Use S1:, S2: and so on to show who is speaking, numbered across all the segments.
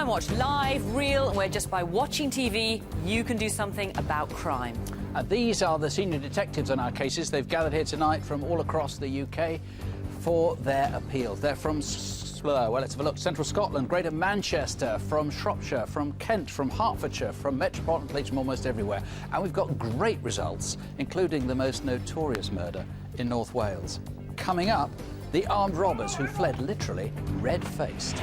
S1: Crimewatch, live, real, where just by watching TV, you can do something about crime.
S2: These are the senior detectives on our cases. They've gathered here tonight from all across the UK for their appeals. They're from, well, let's have a look, Central Scotland, Greater Manchester, from Shropshire, from Kent, from Hertfordshire, from Metropolitan Police, from almost everywhere. And we've got great results, including the most notorious murder in North Wales. Coming up, the armed robbers who fled literally red-faced.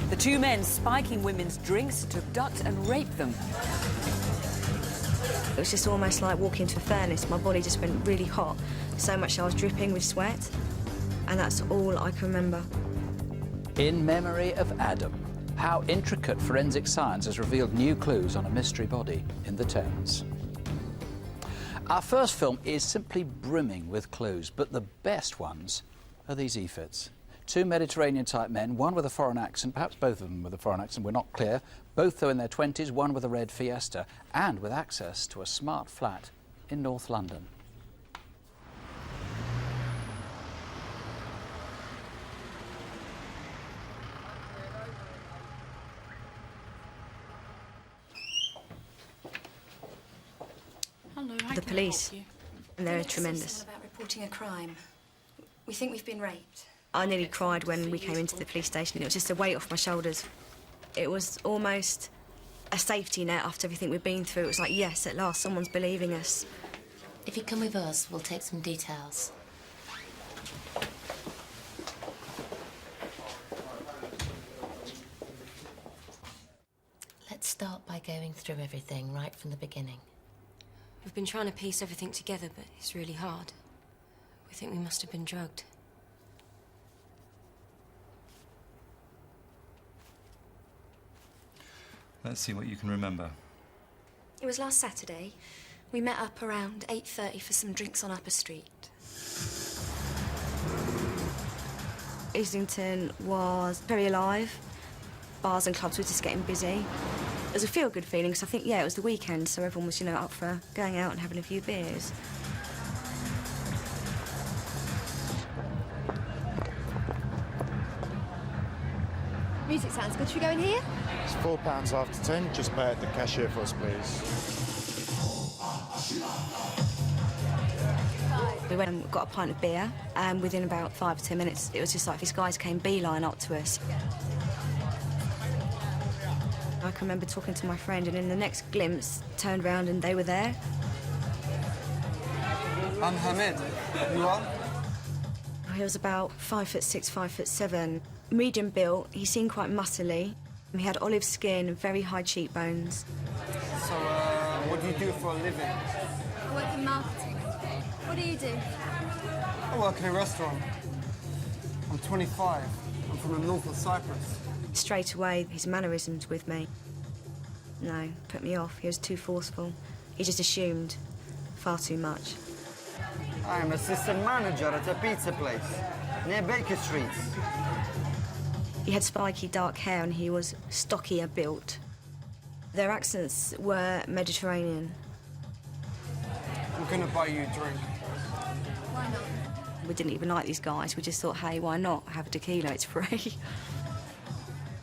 S1: The two men spiking women's drinks to abduct and rape them.
S3: It was just almost like walking into a furnace. My body just went really hot, so much I was dripping with sweat, and that's all I can remember.
S2: In memory of Adam, how intricate forensic science has revealed new clues on a mystery body in the Thames. Our first film is simply brimming with clues, but the best ones are these efforts. Two Mediterranean-type men, one with a foreign accent, perhaps both of them with a foreign accent, we're not clear. Both, though, in their 20s, one with a red Fiesta, and with access to a smart flat in North London.
S4: Hello,
S3: The police, and they're tremendous.
S4: About reporting a crime. We think we've been raped.
S3: I nearly cried when we came into the police station. It was just a weight off my shoulders. It was almost a safety net after everything we've been through. It was like, yes, at last, someone's believing us.
S5: If you come with us, we'll take some details. Let's start by going through everything right from the beginning.
S4: We've been trying to piece everything together, but it's really hard. We think we must have been drugged.
S6: Let's see what you can remember.
S4: It was last Saturday. We met up around 8:30 for some drinks on Upper Street.
S3: Islington was very alive. Bars and clubs were just getting busy. It was a feel-good feeling, because I think, yeah, it was the weekend, so everyone was, you know, up for going out and having a few beers.
S7: Music sounds good. Should we go in here?
S8: It's £4 after 10. Just pay at the cashier for us, please.
S3: We went and got a pint of beer, and within about 5 or 10 minutes, it was just like these guys came beeline up to us. I can remember talking to my friend, and in the next glimpse, turned round and they were there.
S9: I'm Hamid. You are?
S3: He was about 5'6", 5'7", medium built. He seemed quite muscly. He had olive skin and very high cheekbones.
S9: So, what do you do for a living?
S7: I work in marketing. What do you do?
S9: I work in a restaurant. I'm 25. I'm from the north of Cyprus.
S3: Straight away, his mannerisms with me. No, put me off. He was too forceful. He just assumed far too much.
S9: I'm assistant manager at a pizza place near Baker Street.
S3: He had spiky dark hair and he was stockier built. Their accents were Mediterranean.
S9: I'm gonna buy you a drink.
S7: Why not?
S3: We didn't even like these guys. We just thought, hey, why not have a tequila? It's free.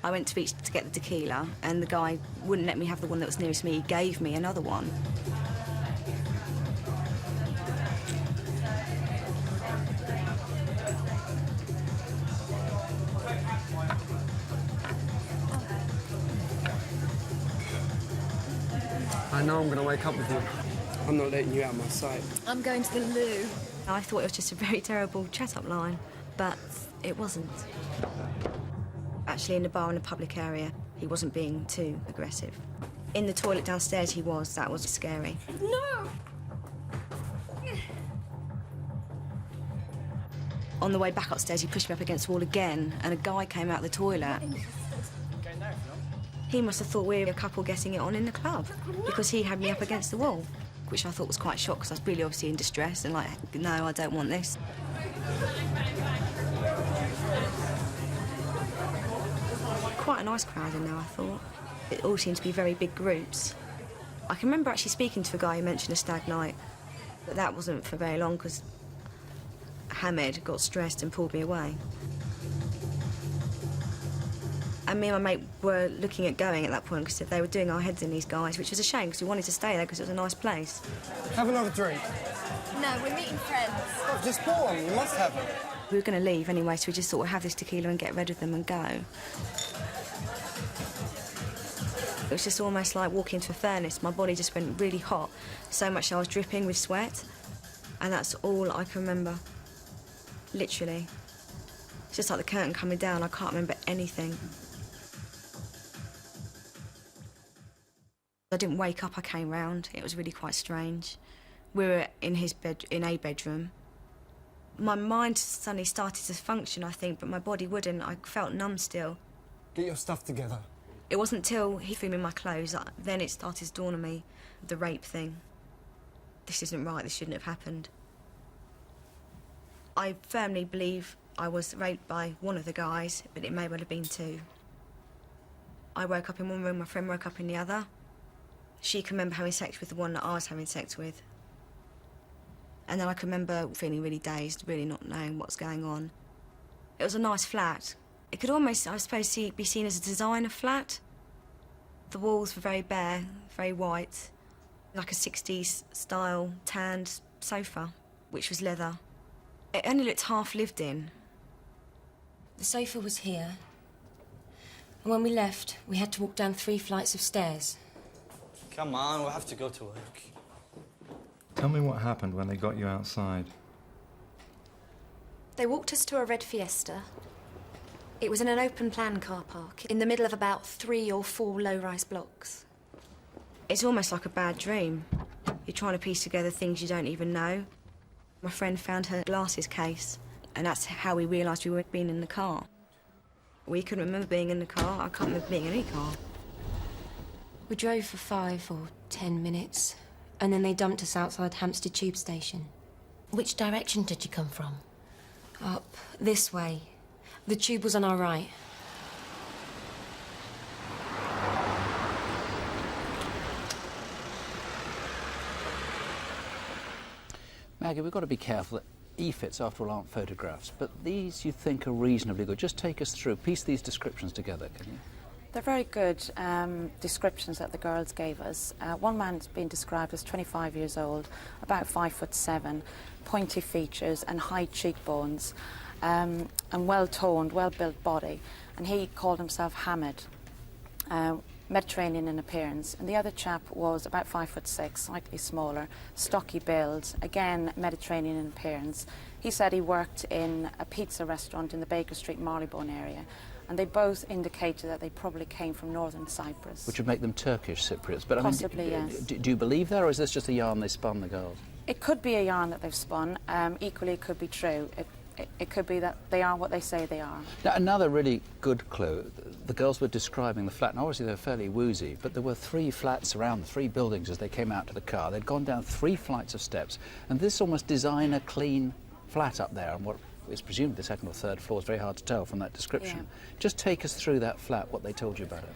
S3: I went to Beach to get the tequila, and the guy wouldn't let me have the one that was nearest me. He gave me another one.
S9: I know I'm gonna wake up with you. I'm not letting you out of my sight.
S7: I'm going to the loo.
S3: I thought it was just a very terrible chat-up line, but it wasn't. Actually, in the bar in a public area, he wasn't being too aggressive. In the toilet downstairs he was. That was scary.
S7: No!
S3: On the way back upstairs, he pushed me up against the wall again, and a guy came out of the toilet. He must have thought we were a couple getting it on in the club, because he had me up against the wall, which I thought was quite shocked, because I was really obviously in distress and like, no, I don't want this. Quite a nice crowd in there, I thought. It all seemed to be very big groups. I can remember actually speaking to a guy who mentioned a stag night, but that wasn't for very long, because Hamid got stressed and pulled me away. And me and my mate were looking at going at that point because they were doing our heads in, these guys, which was a shame because we wanted to stay there because it was a nice place.
S9: Have another drink.
S7: No, we're meeting friends.
S9: I've just bought one. You must have it.
S3: We were going to leave anyway, so we just thought we'd have this tequila and get rid of them and go. It was just almost like walking into a furnace. My body just went really hot, so much I was dripping with sweat. And that's all I can remember, literally. It's just like the curtain coming down, I can't remember anything. I didn't wake up, I came round. It was really quite strange. We were in a bedroom. My mind suddenly started to function, I think, but my body wouldn't. I felt numb still.
S9: Get your stuff together.
S3: It wasn't till he threw me my clothes, then it started to dawn on me, the rape thing. This isn't right, this shouldn't have happened. I firmly believe I was raped by one of the guys, but it may well have been two. I woke up in one room, my friend woke up in the other. She can remember having sex with the one that I was having sex with. And then I can remember feeling really dazed, really not knowing what's going on. It was a nice flat. It could almost, I suppose, be seen as a designer flat. The walls were very bare, very white, like a 60s style tanned sofa, which was leather. It only looked half lived in.
S4: The sofa was here, and when we left, we had to walk down 3 flights of stairs.
S10: Come on, we'll have to go to work.
S6: Tell me what happened when they got you outside.
S11: They walked us to a red Fiesta. It was in an open-plan car park, in the middle of about 3 or 4 low-rise blocks.
S3: It's almost like a bad dream. You're trying to piece together things you don't even know. My friend found her glasses case, and that's how we realised we were being in the car. We couldn't remember being in the car. I can't remember being in any car.
S4: We drove for 5 or 10 minutes, and then they dumped us outside Hampstead Tube Station.
S5: Which direction did you come from?
S4: Up this way. The tube was on our right.
S2: Maggie, we've got to be careful that e-fits, after all, aren't photographs, but these you think are reasonably good. Just take us through, piece these descriptions together, can you?
S12: They're very good descriptions that the girls gave us. One man's been described as 25 years old, about 5'7", pointy features and high cheekbones, and well-toned, well-built body. And he called himself Hamid, Mediterranean in appearance. And the other chap was about 5'6", slightly smaller, stocky build, again Mediterranean in appearance. He said he worked in a pizza restaurant in the Baker Street, Marylebone area. And they both indicated that they probably came from northern Cyprus.
S2: Which would make them Turkish Cypriots. But
S12: possibly,
S2: I mean,
S12: yes.
S2: Do you believe that, or is this just a yarn they spun, the girls?
S12: It could be a yarn that they've spun. Equally, it could be true. It could be that they are what they say they are.
S2: Now, another really good clue, the girls were describing the flat, and obviously they're fairly woozy, but there were 3 flats around, 3 buildings as they came out to the car. They'd gone down 3 flights of steps, and this almost designer clean flat up there, and what is presumed the 2nd or 3rd floor, is very hard to tell from that description. Yeah. Just take us through that flat, what they told you about it.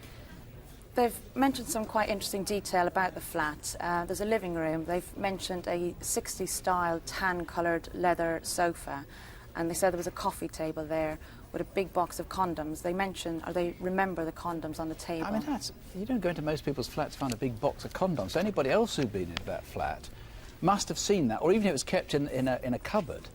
S12: They've mentioned some quite interesting detail about the flat. There's a living room. They've mentioned a 60s-style tan-coloured leather sofa, and they said there was a coffee table there with a big box of condoms. They mention, or they remember the condoms on the table.
S2: I mean, you don't go into most people's flats and find a big box of condoms. So anybody else who'd been in that flat must have seen that, or even if it was kept in a cupboard,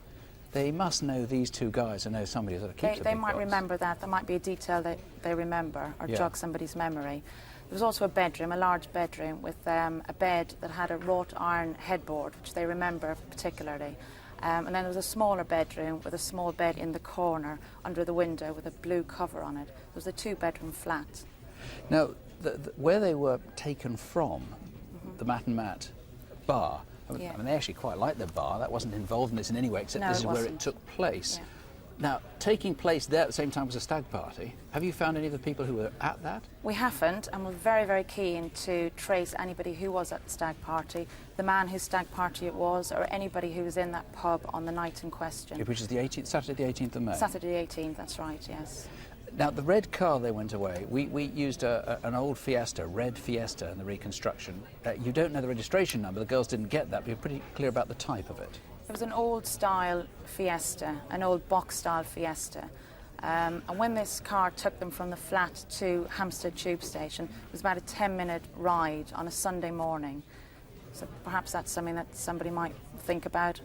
S2: they must know these 2 guys and know somebody that keeps
S12: They might remember that. There might be a detail that they remember or jog somebody's memory. There was also a bedroom, a large bedroom, with a bed that had a wrought iron headboard, which they remember particularly. And then there was a smaller bedroom with a small bed in the corner under the window with a blue cover on it. It was a 2-bedroom flat.
S2: Now, where they were taken from, the Matt and Matt bar, I mean, they actually quite liked the bar. That wasn't involved in this in any way, except this is where it took place.
S12: Yeah.
S2: Now, taking place there at the same time as a stag party, have you found any of the people who were at that?
S12: We haven't, and we're very, very keen to trace anybody who was at the stag party, the man whose stag party it was, or anybody who was in that pub on the night in question.
S2: Which is the 18th, Saturday the 18th of May?
S12: Saturday the 18th, that's right, yes.
S2: Now, the red car they went away, we used an old Fiesta, red Fiesta in the reconstruction. You don't know the registration number, the girls didn't get that, but you're pretty clear about the type of it.
S12: It was an old-style Fiesta, an old box-style Fiesta. And when this car took them from the flat to Hampstead Tube Station, it was about a 10-minute ride on a Sunday morning. So perhaps that's something that somebody might think about.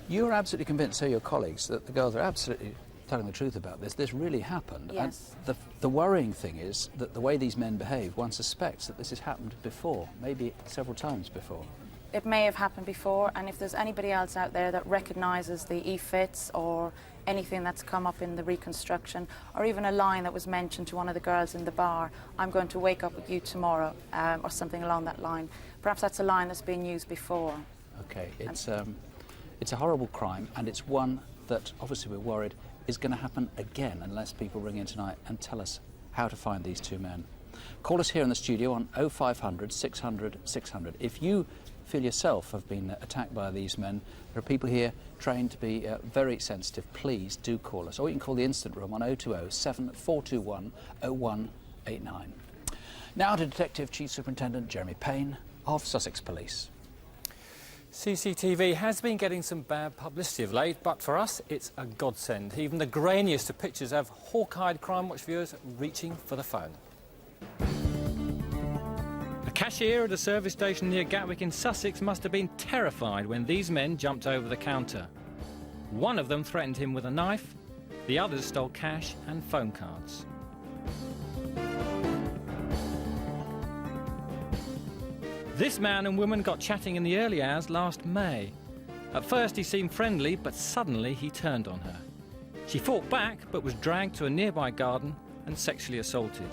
S2: You're absolutely convinced, so your colleagues, that the girls are absolutely telling the truth about this. This really happened.
S12: Yes.
S2: And the worrying thing is that the way these men behave, one suspects that this has happened before, maybe several times before.
S12: It may have happened before, and if there's anybody else out there that recognises the e-fits or anything that's come up in the reconstruction, or even a line that was mentioned to one of the girls in the bar, "I'm going to wake up with you tomorrow," or something along that line. Perhaps that's a line that's been used before.
S2: OK, it's a horrible crime, and it's one that, obviously we're worried, is going to happen again unless people ring in tonight and tell us how to find these two men. Call us here in the studio on 0500 600 600. If you feel yourself have been attacked by these men, there are people here trained to be very sensitive. Please do call us. Or you can call the instant room on 020 7421 0189. Now to Detective Chief Superintendent Jeremy Payne of Sussex Police.
S13: CCTV has been getting some bad publicity of late, but for us it's a godsend. Even the grainiest of pictures have hawk-eyed Crimewatch viewers reaching for the phone. A cashier at a service station near Gatwick in Sussex must have been terrified when these men jumped over the counter. One of them threatened him with a knife, the others stole cash and phone cards. This man and woman got chatting in the early hours last May. At first he seemed friendly, but suddenly he turned on her. She fought back, but was dragged to a nearby garden and sexually assaulted.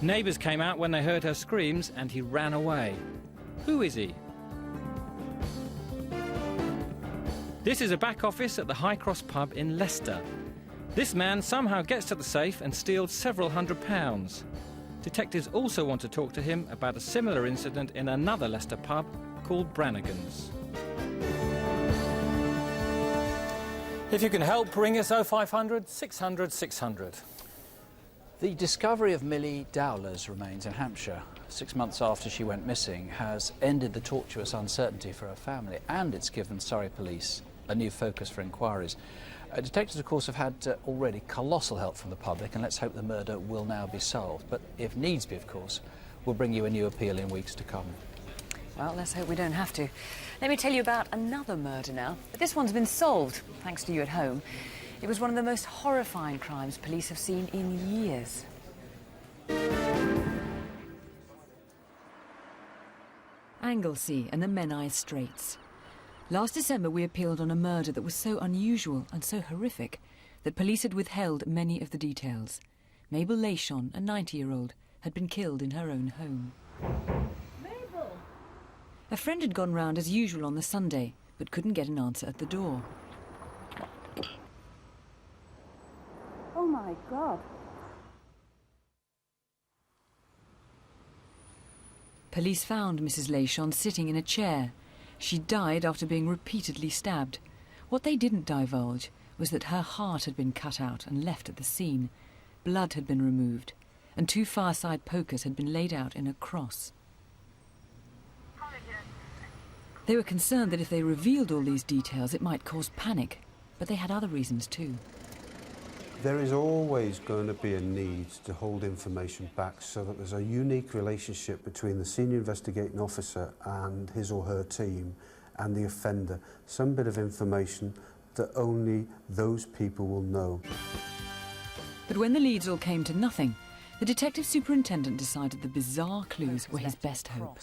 S13: Neighbours came out when they heard her screams and he ran away. Who is he? This is a back office at the High Cross pub in Leicester. This man somehow gets to the safe and steals several £100s. Detectives also want to talk to him about a similar incident in another Leicester pub called Brannigan's. If you can help, ring us 0500 600 600.
S2: The discovery of Millie Dowler's remains in Hampshire, 6 months after she went missing, has ended the tortuous uncertainty for her family, and it's given Surrey Police a new focus for inquiries. Detectives, of course, have had already colossal help from the public, and let's hope the murder will now be solved. But if needs be, of course, we'll bring you a new appeal in weeks to come.
S1: Well, let's hope we don't have to. Let me tell you about another murder now. But this one's been solved, thanks to you at home. It was one of the most horrifying crimes police have seen in years.
S14: Anglesey and the Menai Straits. Last December we appealed on a murder that was so unusual and so horrific that police had withheld many of the details. Mabel Leyshon, a 90-year-old, had been killed in her own home. Mabel! A friend had gone round as usual on the Sunday, but couldn't get an answer at the door.
S15: Oh my God.
S14: Police found Mrs. Leyshon sitting in a chair. She died after being repeatedly stabbed. What they didn't divulge was that her heart had been cut out and left at the scene. Blood had been removed, and 2 fireside pokers had been laid out in a cross. They were concerned that if they revealed all these details, it might cause panic, but they had other reasons too.
S16: There is always going to be a need to hold information back so that there's a unique relationship between the senior investigating officer and his or her team and the offender. Some bit of information that only those people will know.
S14: But when the leads all came to nothing, the detective superintendent decided the bizarre clues were his best hope.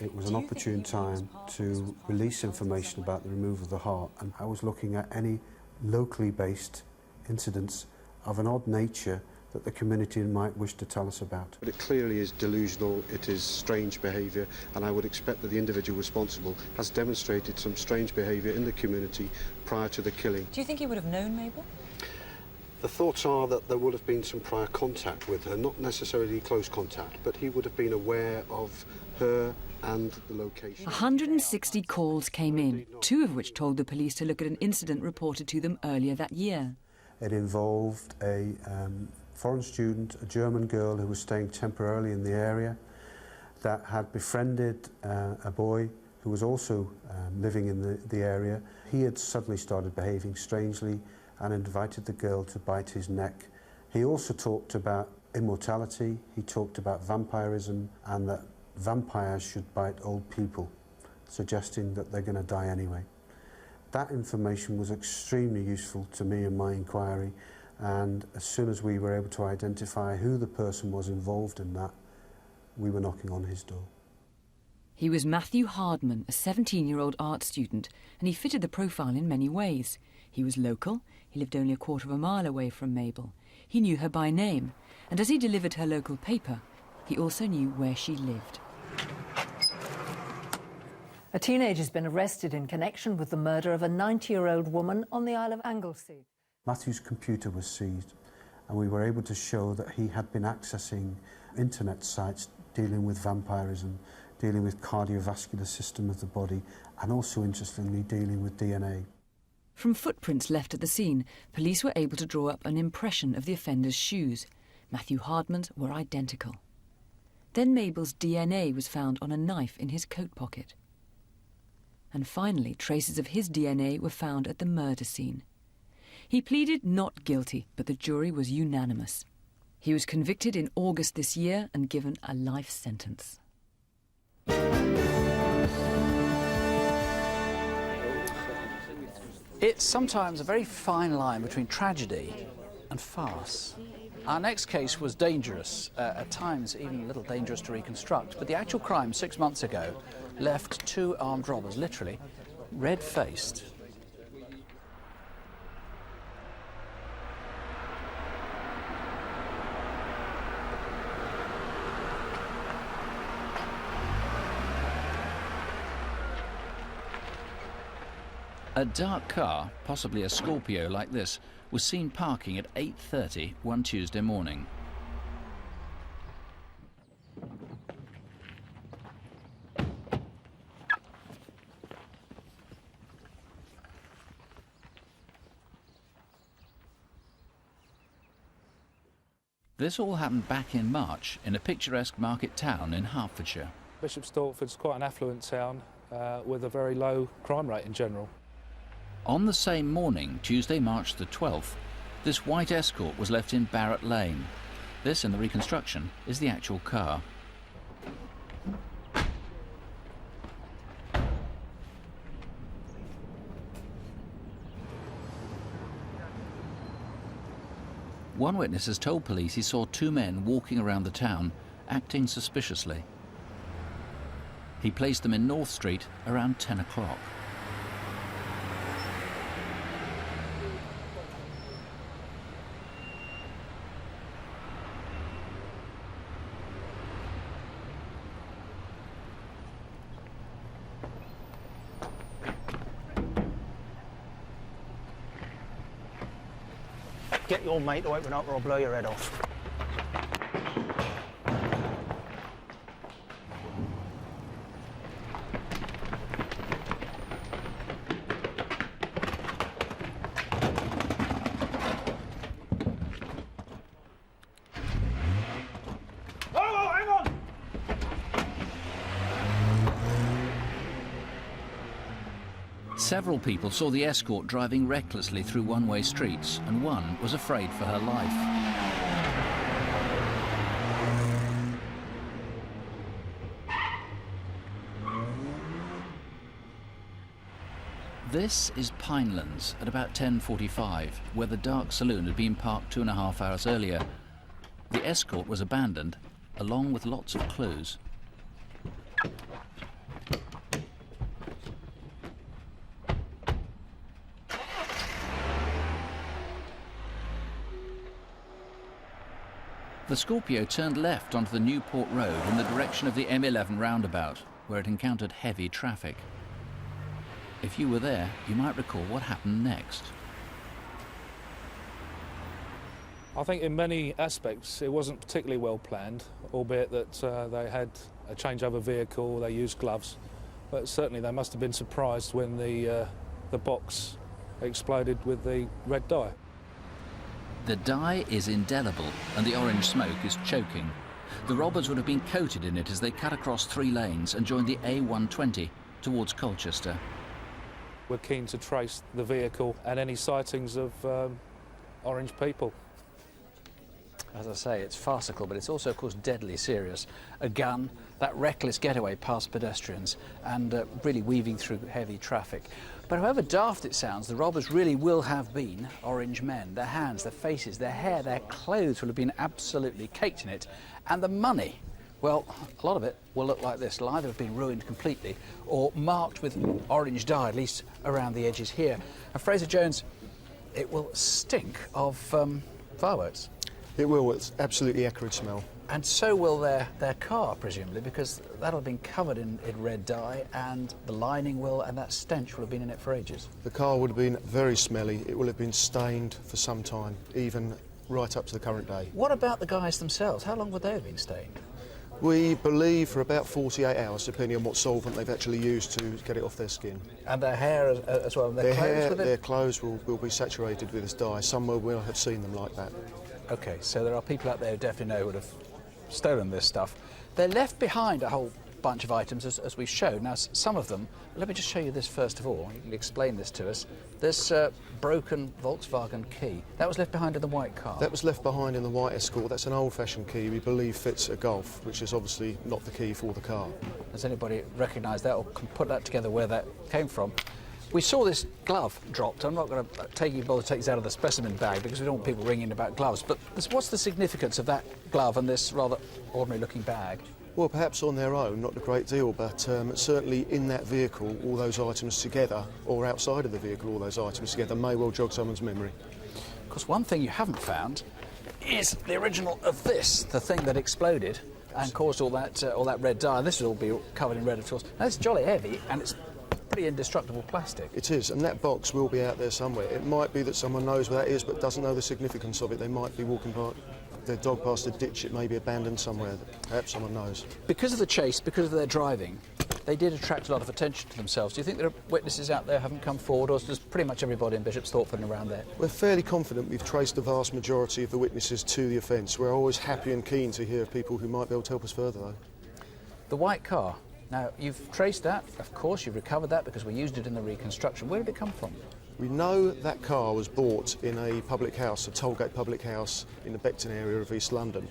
S16: It was an opportune time to release information about the removal of the heart, and I was looking at any locally based incidents of an odd nature that the community might wish to tell us about. But it clearly is delusional, it is strange behaviour, and I would expect that the individual responsible has demonstrated some strange behaviour in the community prior to the killing.
S1: Do you think he would have known Mabel?
S16: The thoughts are that there would have been some prior contact with her, not necessarily close contact, but he would have been aware of her and the location.
S14: 160 calls came in, 2 of which told the police to look at an incident reported to them earlier that year.
S16: It involved a foreign student, a German girl who was staying temporarily in the area, that had befriended a boy who was also living in the area. He had suddenly started behaving strangely and invited the girl to bite his neck. He also talked about immortality, he talked about vampirism, and that vampires should bite old people, suggesting that they're going to die anyway. That information was extremely useful to me in my inquiry, and as soon as we were able to identify who the person was involved in that, we were knocking on his door.
S14: He was Matthew Hardman, a 17-year-old art student, and he fitted the profile in many ways. He was local, he lived only a quarter of a mile away from Mabel. He knew her by name, and as he delivered her local paper, he also knew where she lived.
S17: A teenager's been arrested in connection with the murder of a 90-year-old woman on the Isle of Anglesey.
S16: Matthew's computer was seized, and we were able to show that he had been accessing internet sites dealing with vampirism, dealing with cardiovascular system of the body, and also, interestingly, dealing with DNA.
S14: From footprints left at the scene, police were able to draw up an impression of the offender's shoes. Matthew Hardman's were identical. Then Mabel's DNA was found on a knife in his coat pocket. And finally, traces of his DNA were found at the murder scene. He pleaded not guilty, but the jury was unanimous. He was convicted in August this year and given a life sentence.
S2: It's sometimes a very fine line between tragedy and farce. Our next case was dangerous, at times even a little dangerous to reconstruct, but the actual crime 6 months ago left 2 armed robbers, literally, red-faced. A dark car, possibly a Scorpio like this, was seen parking at 8:30 one Tuesday morning. This all happened back in March in a picturesque market town in Hertfordshire.
S18: Bishop Stortford's quite an affluent town with a very low crime rate in general.
S2: On the same morning, Tuesday, March the 12th, this white Escort was left in Barrett Lane. This, in the reconstruction, is the actual car. One witness has told police he saw 2 men walking around the town, acting suspiciously. He placed them in North Street around 10 o'clock.
S10: Get your mate to open up or I'll blow your head off.
S2: Several people saw the Escort driving recklessly through one-way streets, and one was afraid for her life. This is Pinelands at about 10:45, where the dark saloon had been parked 2.5 hours earlier. The Escort was abandoned, along with lots of clues. The Scorpio turned left onto the Newport Road in the direction of the M11 roundabout, where it encountered heavy traffic. If you were there, you might recall what happened next.
S18: I think in many aspects it wasn't particularly well planned, albeit that they had a changeover vehicle, they used gloves, but certainly they must have been surprised when the box exploded with the red dye.
S2: The dye is indelible and the orange smoke is choking. The robbers would have been coated in it as they cut across 3 lanes and joined the A120 towards Colchester.
S18: We're keen to trace the vehicle and any sightings of orange people.
S2: As I say, it's farcical, but it's also, of course, deadly serious. A gun, that reckless getaway past pedestrians, and really weaving through heavy traffic. But however daft it sounds, the robbers really will have been orange men. Their hands, their faces, their hair, their clothes will have been absolutely caked in it. And the money, well, a lot of it will look like this. It'll either have been ruined completely or marked with orange dye, at least around the edges here. And Fraser Jones, it will stink of fireworks.
S8: It will. It's absolutely acrid smell.
S2: And so will their car, presumably, because that'll have been covered in red dye, and the lining will, and that stench will have been in it for ages.
S8: The car would have been very smelly. It will have been stained for some time, even right up to the current day.
S2: What about the guys themselves? How long would they have been stained?
S8: We believe for about 48 hours, depending on what solvent they've actually used to get it off their skin.
S2: And their hair as well?
S8: Their clothes will be saturated with this dye. Some will have seen them like that.
S2: OK, so there are people out there who definitely know would have stolen this stuff. They're left behind a whole bunch of items, as we showed. Now, some of them, let me just show you this first of all. You can explain this to us. This broken Volkswagen key, that was left behind in the white car.
S8: That was left behind in the white Escort. That's an old-fashioned key we believe fits a Golf, which is obviously not the key for the car.
S2: Does anybody recognise that or can put that together where that came from? We saw this glove dropped. I'm not going to bother to take this out of the specimen bag because we don't want people ringing about gloves. But what's the significance of that glove and this rather ordinary-looking bag?
S8: Well, perhaps on their own, not a great deal, but certainly in that vehicle, all those items together, or outside of the vehicle, all those items together, may well jog someone's memory.
S2: Of course, one thing you haven't found is the original of this, the thing that exploded and caused all that red dye. This will all be covered in red, of course. Now, it's jolly heavy, and it's pretty indestructible plastic.
S8: It is, and that box will be out there somewhere. It might be that someone knows where that is but doesn't know the significance of it. They might be walking their dog past a ditch. It may be abandoned somewhere that perhaps someone knows. Because
S2: of the chase, because of their driving, they did attract a lot of attention to themselves. Do you think there are witnesses out there who haven't come forward, or does pretty much everybody in Bishop's Stortford and around there?
S8: We're fairly confident we've traced the vast majority of the witnesses to the offence. We're always happy and keen to hear of people who might be able to help us further, though.
S2: The white car. Now, you've traced that, of course, you've recovered that because we used it in the reconstruction. Where did it come from?
S8: We know that car was bought in a public house, a tollgate public house in the Beckton area of East London,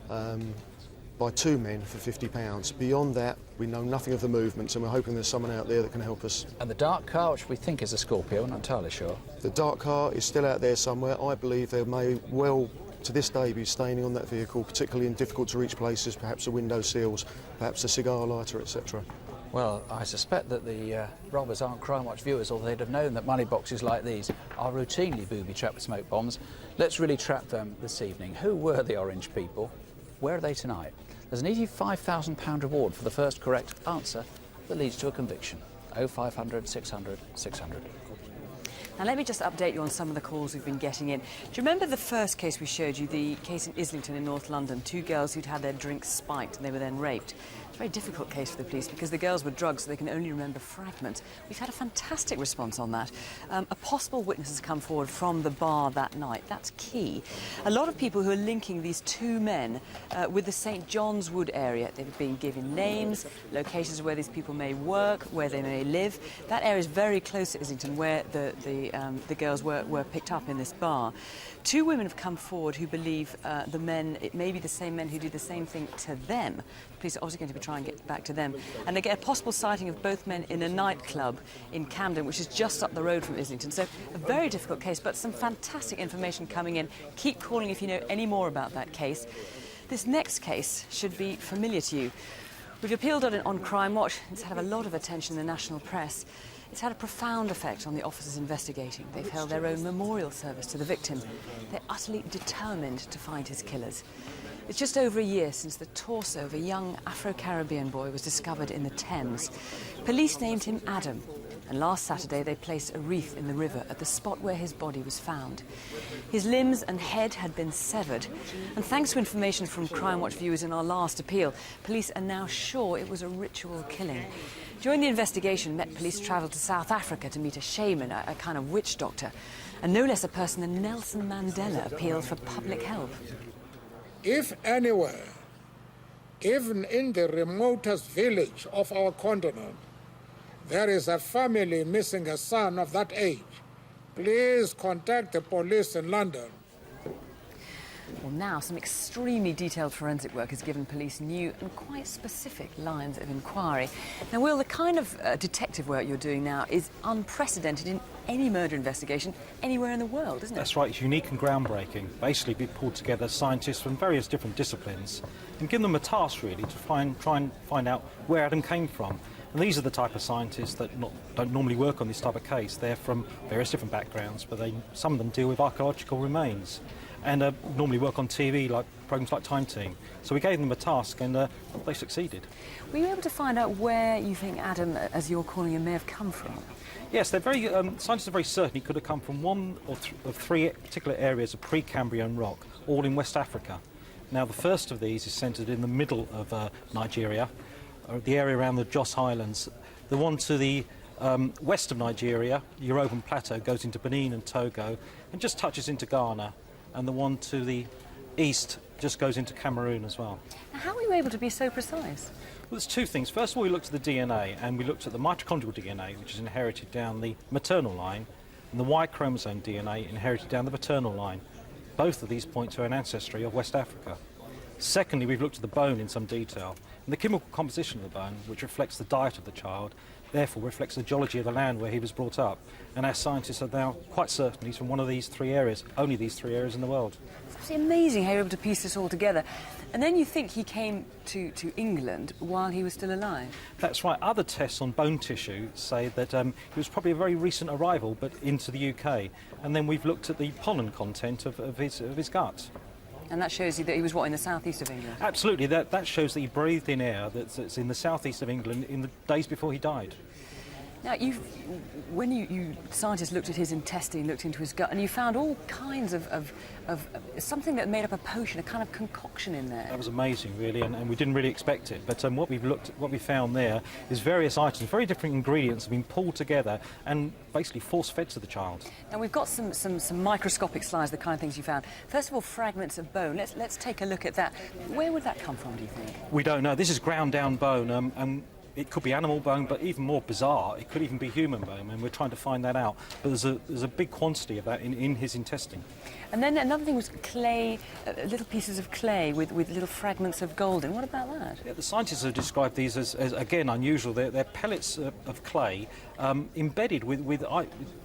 S8: by two men for £50. Beyond that, we know nothing of the movements, and we're hoping there's someone out there that can help us.
S2: And the dark car, which we think is a Scorpio, we're not entirely sure.
S8: The dark car is still out there somewhere. I believe there may well, to this day, be staining on that vehicle, particularly in difficult-to-reach places, perhaps the window seals, perhaps a cigar lighter, etc.
S2: Well, I suspect that the robbers aren't Crimewatch viewers, or they'd have known that money boxes like these are routinely booby-trapped with smoke bombs. Let's really trap them this evening. Who were the orange people? Where are they tonight? There's an £85,000 reward for the first correct answer that leads to a conviction. 0500 600 600.
S1: Now, let me just update you on some of the calls we've been getting in. Do you remember the first case we showed you, the case in Islington in North London? Two girls who'd had their drinks spiked and they were then raped. It's a very difficult case for the police because the girls were drugged, so they can only remember fragments. We've had a fantastic response on that. A possible witness has come forward from the bar that night. That's key. A lot of people who are linking these two men with the St John's Wood area. They've been given names, locations where these people may work, where they may live. That area is very close to Islington, where the girls were picked up in this bar. Two women have come forward who believe the men, it may be the same men who did the same thing to them. The police are obviously going to be trying to get back to them. And they get a possible sighting of both men in a nightclub in Camden, which is just up the road from Islington. So a very difficult case, but some fantastic information coming in. Keep calling if you know any more about that case. This next case should be familiar to you. We've appealed on it on Crimewatch. It's had a lot of attention in the national press. It's had a profound effect on the officers investigating. They've held their own memorial service to the victim. They're utterly determined to find his killers. It's just over a year since the torso of a young Afro-Caribbean boy was discovered in the Thames. Police named him Adam, and last Saturday they placed a wreath in the river at the spot where his body was found. His limbs and head had been severed, and thanks to information from Crimewatch viewers in our last appeal, police are now sure it was a ritual killing. During the investigation, Met Police travelled to South Africa to meet a shaman, a kind of witch doctor, and no less a person than Nelson Mandela appealed for public help.
S19: If anywhere, even in the remotest village of our continent, there is a family missing a son of that age. Please contact the police in London.
S1: Well, now some extremely detailed forensic work has given police new and quite specific lines of inquiry. Now, Will, the kind of detective work you're doing now is unprecedented in any murder investigation anywhere in the world, isn't it?
S20: That's right, it's unique and groundbreaking. Basically, we've pulled together scientists from various different disciplines and given them a task, really, to try and find out where Adam came from. And these are the type of scientists that don't normally work on this type of case. They're from various different backgrounds, but some of them deal with archaeological remains and normally work on TV, like programmes like Time Team. So we gave them a task and they succeeded.
S1: Were you able to find out where you think Adam, as you're calling him, may have come from?
S20: Yes, they're very, scientists are very certain he could have come from one of three particular areas of Precambrian rock, all in West Africa. Now, the first of these is centred in the middle of Nigeria, the area around the Jos Highlands. The one to the west of Nigeria, Yoruban Plateau, goes into Benin and Togo and just touches into Ghana. And the one to the east just goes into Cameroon as well.
S1: Now, how were you able to be so precise?
S20: Well, there's two things. First of all, we looked at the DNA, and we looked at the mitochondrial DNA, which is inherited down the maternal line, and the Y chromosome DNA inherited down the paternal line. Both of these point to an ancestry of West Africa. Secondly, we've looked at the bone in some detail, and the chemical composition of the bone, which reflects the diet of the child, therefore reflects the geology of the land where he was brought up. And our scientists are now quite certain he's from one of these three areas, only these three areas in the world.
S1: It's absolutely amazing how you're able to piece this all together. And then you think he came to England while he was still alive?
S20: That's right. Other tests on bone tissue say that he was probably a very recent arrival, but into the UK. And then we've looked at the pollen content of his gut.
S1: And that shows you that he was, what, in the southeast of England?
S20: Absolutely. That shows that he breathed in air that's in the southeast of England in the days before he died.
S1: Now, when you scientists looked at his intestine, looked into his gut, and you found all kinds of something that made up a potion, a kind of concoction in there.
S20: That was amazing, really, and we didn't really expect it. But what we found there is various items, very different ingredients have been pulled together and basically force-fed to the child.
S1: Now, we've got some microscopic slides, the kind of things you found. First of all, fragments of bone. Let's take a look at that. Where would that come from, do you think?
S20: We don't know. This is ground-down bone, and it could be animal bone, but even more bizarre, it could even be human bone, and we're trying to find that out. But there's a big quantity of that in his intestine.
S1: And then another thing was clay, little pieces of clay with little fragments of gold in. What about that?
S20: Yeah, the scientists have described these as again, unusual. They're pellets of clay embedded with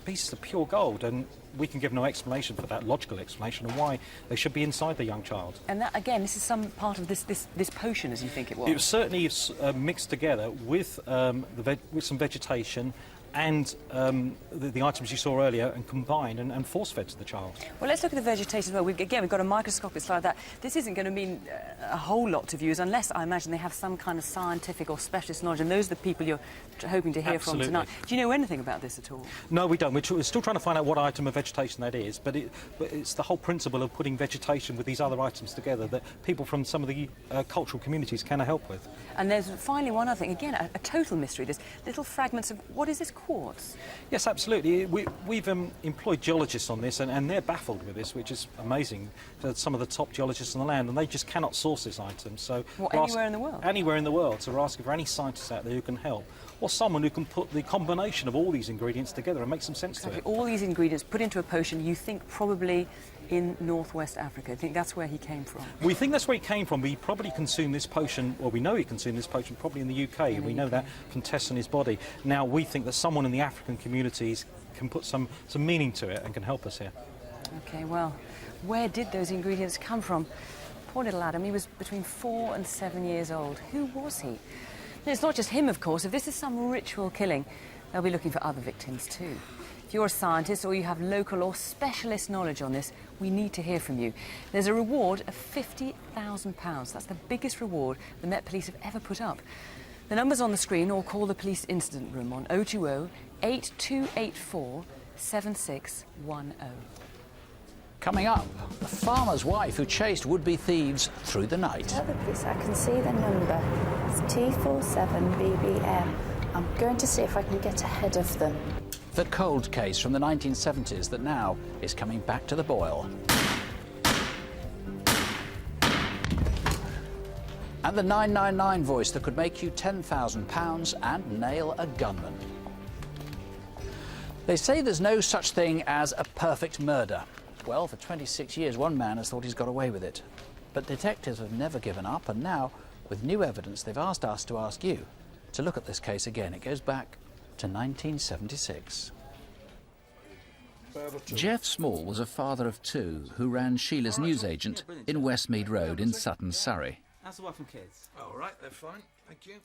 S20: pieces of pure gold, and we can give no explanation for that, logical explanation of why they should be inside the young child.
S1: And that, again, this is some part of this potion, as you think it was?
S20: It was certainly mixed together with some vegetation and the items you saw earlier, and combined and force-fed to the child. Well,
S1: let's look at the vegetation as well. We've got a microscopic slide of that. This isn't going to mean a whole lot to viewers unless, I imagine, they have some kind of scientific or specialist knowledge, and those are the people you're hoping to hear
S20: Absolutely.
S1: from tonight. Do you know anything about this at all?
S20: No, we don't. We're still trying to find out what item of vegetation that is, but it's the whole principle of putting vegetation with these other items together that people from some of the cultural communities can help with.
S1: And there's finally one other thing, again, a total mystery. There's little fragments of, what is this, quartz?
S20: Yes, absolutely. We've employed geologists on this, and they're baffled with this, which is amazing. Some of the top geologists in the land, and they just cannot source this item. So
S1: anywhere in the world?
S20: Anywhere in the world. So we're asking for any scientists out there who can help, or someone who can put the combination of all these ingredients together and make some sense to it.
S1: All these ingredients put into a potion, you think probably in northwest Africa. I think that's where he came from.
S20: We think that's where he came from. We probably consumed this potion, or we know he consumed this potion probably in the UK. We know that from tests on his body. Now we think that someone in the African communities can put some meaning to it and can help us here.
S1: OK, well, where did those ingredients come from? Poor little Adam, he was between 4 and 7 years old. Who was he? And it's not just him, of course. If this is some ritual killing, they'll be looking for other victims too. If you're a scientist or you have local or specialist knowledge on this, we need to hear from you. There's a reward of £50,000. That's the biggest reward the Met Police have ever put up. The number's on the screen, or call the police incident room on 020 8284 7610.
S2: Coming up, the farmer's wife who chased would-be thieves through the night.
S21: Tell the police I can see the number. It's T47BBM. I'm going to see if I can get ahead of them.
S2: The cold case from the 1970s that now is coming back to the boil. And the 999 voice that could make you £10,000 and nail a gunman. They say there's no such thing as a perfect murder. Well, for 26 years, one man has thought he's got away with it. But detectives have never given up, and now, with new evidence, they've asked us to ask you to look at this case again. It goes back to 1976. Jeff Small was a father of two who ran Sheila's newsagent in Westmead Road in Sutton, Surrey.
S7: How's the wife and kids?
S22: All right, they're fine, thank you.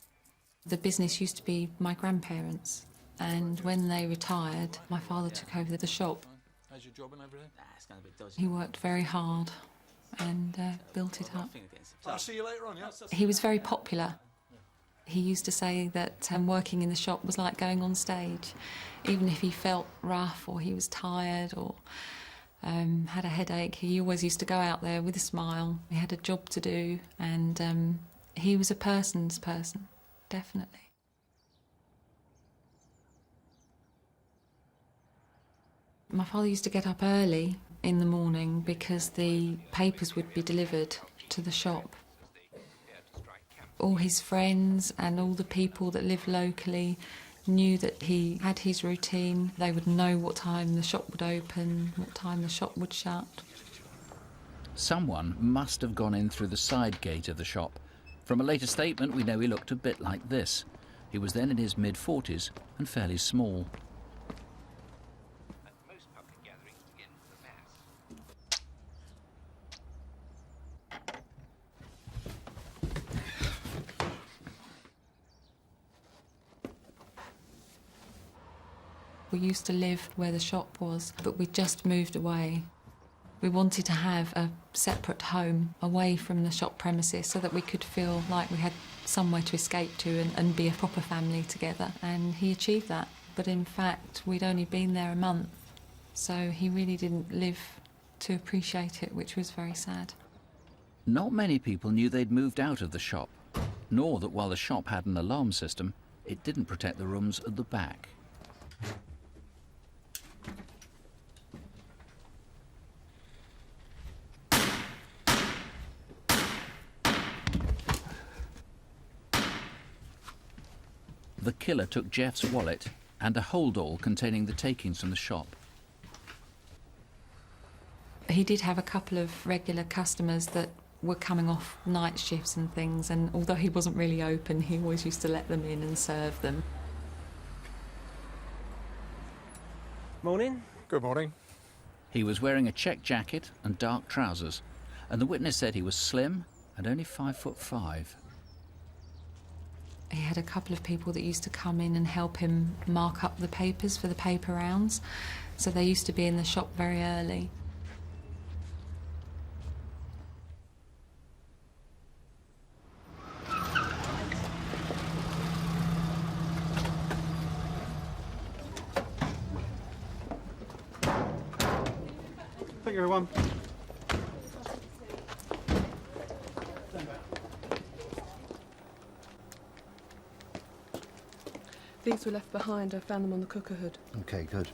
S23: The business used to be my grandparents', and when they retired, my father took over the shop.
S22: How's your job and everything?
S7: It's going to be dodgy.
S23: He worked very hard and built it up.
S22: I'll see you later on, yeah?
S23: He was very popular. He used to say that working in the shop was like going on stage. Even if he felt rough or he was tired or had a headache, he always used to go out there with a smile. He had a job to do, and he was a person's person, definitely. My father used to get up early in the morning because the papers would be delivered to the shop. All his friends and all the people that lived locally knew that he had his routine. They would know what time the shop would open, what time the shop would shut.
S2: Someone must have gone in through the side gate of the shop. From a later statement, we know he looked a bit like this. He was then in his mid-40s and fairly small.
S23: We used to live where the shop was, but we just moved away. We wanted to have a separate home away from the shop premises so that we could feel like we had somewhere to escape to and be a proper family together. And he achieved that. But in fact, we'd only been there a month, so he really didn't live to appreciate it, which was very sad.
S2: Not many people knew they'd moved out of the shop, nor that while the shop had an alarm system, it didn't protect the rooms at the back. The killer took Jeff's wallet and a holdall containing the takings from the shop.
S23: He did have a couple of regular customers that were coming off night shifts and things, and although he wasn't really open, he always used to let them in and serve them.
S7: Morning.
S22: Good morning.
S2: He was wearing a check jacket and dark trousers, and the witness said he was slim and only 5'5".
S23: He had a couple of people that used to come in and help him mark up the papers for the paper rounds, so they used to be in the shop very early.
S9: Thank you, everyone.
S24: These were left behind. I found them on the cooker hood.
S16: OK, good.